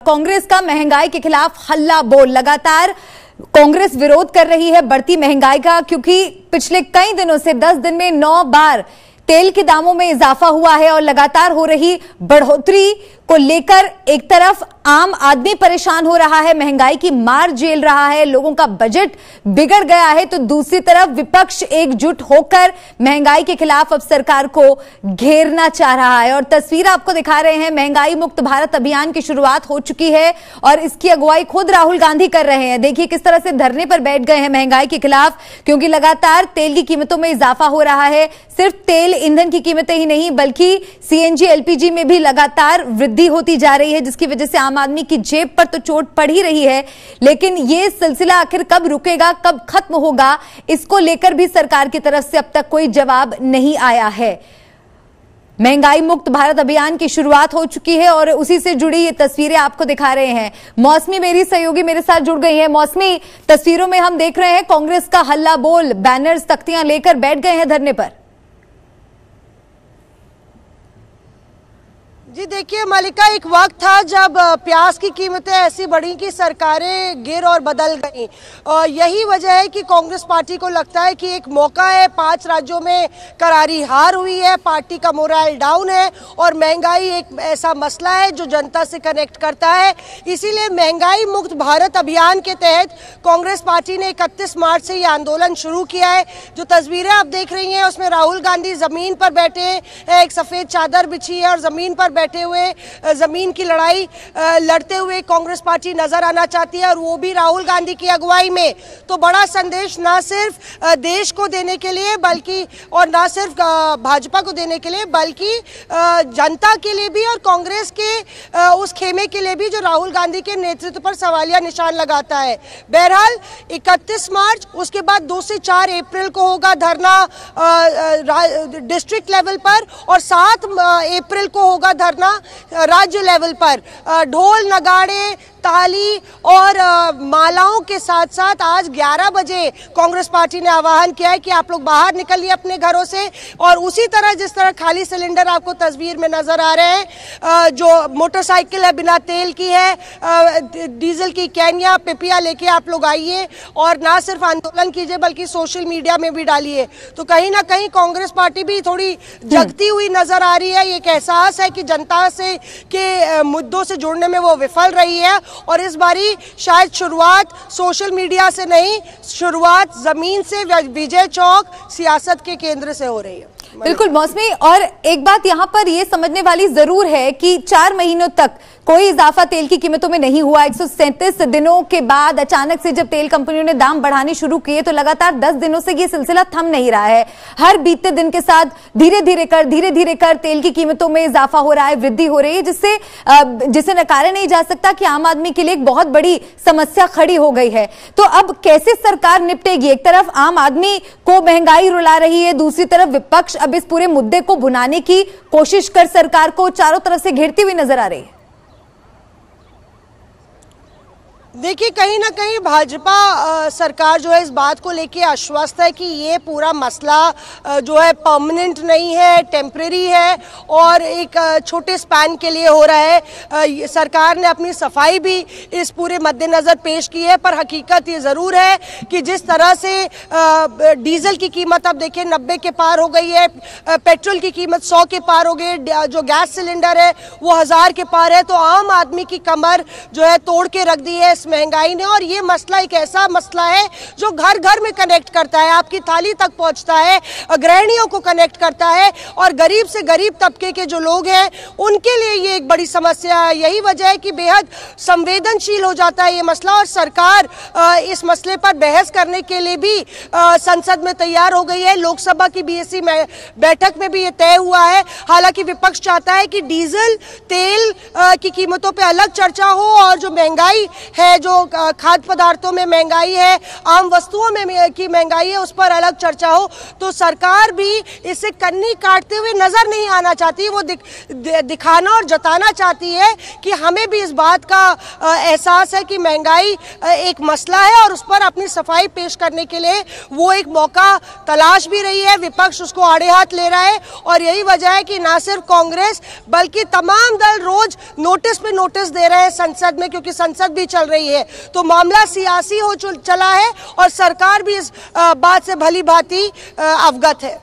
कांग्रेस का महंगाई के खिलाफ हल्ला बोल। लगातार कांग्रेस विरोध कर रही है बढ़ती महंगाई का, क्योंकि पिछले कई दिनों से 10 दिन में 9 बार तेल के दामों में इजाफा हुआ है और लगातार हो रही बढ़ोतरी को लेकर एक तरफ आम आदमी परेशान हो रहा है, महंगाई की मार झेल रहा है, लोगों का बजट बिगड़ गया है, तो दूसरी तरफ विपक्ष एकजुट होकर महंगाई के खिलाफ अब सरकार को घेरना चाह रहा है। और तस्वीर आपको दिखा रहे हैं, महंगाई मुक्त भारत अभियान की शुरुआत हो चुकी है और इसकी अगुवाई खुद राहुल गांधी कर रहे हैं। देखिए किस तरह से धरने पर बैठ गए हैं महंगाई के खिलाफ, क्योंकि लगातार तेल की कीमतों में इजाफा हो रहा है। सिर्फ तेल ईंधन की कीमतें ही नहीं बल्कि सीएनजी एलपीजी में भी लगातार वृद्धि होती जा रही है, जिसकी वजह से आम आदमी की जेब पर तो चोट पड़ ही रही है। लेकिन यह सिलसिला आखिर कब रुकेगा, कब खत्म होगा, इसको लेकर भी सरकार की तरफ से अब तक कोई जवाब नहीं आया है। महंगाई मुक्त भारत अभियान की शुरुआत हो चुकी है और उसी से जुड़ी ये तस्वीरें आपको दिखा रहे हैं। मौसमी मेरी सहयोगी मेरे साथ जुड़ गई है। मौसमी, तस्वीरों में हम देख रहे हैं कांग्रेस का हल्ला बोल, बैनर्स तख्तियां लेकर बैठ गए हैं धरने पर। जी देखिए मलिका, एक वक्त था जब प्याज की कीमतें ऐसी बढ़ी कि सरकारें गिर और बदल गईं। यही वजह है कि कांग्रेस पार्टी को लगता है कि एक मौका है, 5 राज्यों में करारी हार हुई है, पार्टी का मोरल डाउन है और महंगाई एक ऐसा मसला है जो जनता से कनेक्ट करता है। इसीलिए महंगाई मुक्त भारत अभियान के तहत कांग्रेस पार्टी ने 31 मार्च से ये आंदोलन शुरू किया है। जो तस्वीरें आप देख रही हैं उसमें राहुल गांधी जमीन पर बैठे हैं, एक सफेद चादर बिछी है और जमीन पर बैठे हुए जमीन की लड़ाई लड़ते हुए कांग्रेस पार्टी नजर आना चाहती है और वो भी राहुल गांधी की अगुवाई में। तो बड़ा संदेश ना सिर्फ देश को देने के लिए बल्कि और ना सिर्फ भाजपा को देने के लिए बल्कि जनता के लिए भी और कांग्रेस के उस खेमे के लिए भी जो राहुल गांधी के नेतृत्व पर सवालिया निशान लगाता है। बहरहाल 31 मार्च, उसके बाद 2 से 4 अप्रैल को होगा धरना डिस्ट्रिक्ट लेवल पर और 7 अप्रैल को होगा धरना राज्य लेवल पर। ढोल नगाड़े ताली और मालाओं के साथ साथ आज 11 बजे कांग्रेस पार्टी ने आह्वान किया है कि आप लोग बाहर निकलिए अपने घरों से। और उसी तरह जिस तरह खाली सिलेंडर आपको तस्वीर में नजर आ रहे हैं, जो मोटरसाइकिल है बिना तेल की है, डीजल की कैनिया पिपिया लेके आप लोग आइए और ना सिर्फ आंदोलन कीजिए बल्कि सोशल मीडिया में भी डालिए। तो कहीं ना कहीं कांग्रेस पार्टी भी थोड़ी जगती हुई नजर आ रही है। एक एहसास है कि जनता से के मुद्दों से जुड़ने में वो विफल रही है और इस बारी शायद शुरुआत सोशल मीडिया से नहीं, शुरुआत जमीन से, विजय चौक, सियासत के केंद्र से हो रही है। बिल्कुल मौसमी, और एक बात यहां पर यह समझने वाली जरूर है कि 4 महीनों तक कोई इजाफा तेल की कीमतों में नहीं हुआ। 137 दिनों के बाद अचानक से जब तेल कंपनियों ने दाम बढ़ाने शुरू किए तो लगातार 10 दिनों से ये सिलसिला थम नहीं रहा है। हर बीतते दिन के साथ धीरे धीरे कर तेल की कीमतों में इजाफा हो रहा है, वृद्धि हो रही है, जिसे नकारा नहीं जा सकता कि आम आदमी के लिए एक बहुत बड़ी समस्या खड़ी हो गई है। तो अब कैसे सरकार निपटेगी? एक तरफ आम आदमी को महंगाई रुला रही है, दूसरी तरफ विपक्ष अब इस पूरे मुद्दे को भुनाने की कोशिश कर सरकार को चारों तरफ से घेरती हुई नजर आ रही है। देखिए कहीं ना कहीं भाजपा सरकार जो है इस बात को लेके आश्वस्त है कि ये पूरा मसला जो है परमानेंट नहीं है, टेम्परेरी है और एक छोटे स्पैन के लिए हो रहा है। सरकार ने अपनी सफाई भी इस पूरे मद्देनजर पेश की है, पर हकीकत ये ज़रूर है कि जिस तरह से डीजल की कीमत अब देखिए 90 के पार हो गई है, पेट्रोल की कीमत 100 के पार हो गई, जो गैस सिलेंडर है वो 1000 के पार है, तो आम आदमी की कमर जो है तोड़ के रख दी है महंगाई ने। और ये मसला एक ऐसा मसला है जो घर घर में कनेक्ट करता है, आपकी थाली तक पहुंचता है, गृहिणियों को कनेक्ट करता है और गरीब से गरीब तबके के जो लोग हैं उनके लिए ये एक बड़ी समस्या है। यही वजह है कि बेहद संवेदनशील हो जाता है ये मसला और सरकार इस मसले पर बहस करने के लिए भी संसद में तैयार हो गई है। लोकसभा की बीएससी बैठक में भी ये तय हुआ है। हालांकि विपक्ष चाहता है कि डीजल तेल की कीमतों पर अलग चर्चा हो और जो महंगाई है है, जो खाद्य पदार्थों में महंगाई है, आम वस्तुओं में की महंगाई है, उस पर अलग चर्चा हो, तो सरकार भी इसे कन्नी काटते हुए नजर नहीं आना चाहती। वो दिखाना और जताना चाहती है कि हमें भी इस बात का एहसास है कि महंगाई एक मसला है और उस पर अपनी सफाई पेश करने के लिए वो एक मौका तलाश भी रही है। विपक्ष उसको आड़े हाथ ले रहा है और यही वजह है कि ना सिर्फ कांग्रेस बल्कि तमाम दल रोज नोटिस पे नोटिस दे रहे हैं संसद में, क्योंकि संसद भी चल रही है। तो मामला सियासी हो चला है और सरकार भी इस बात से भली भांति अवगत है।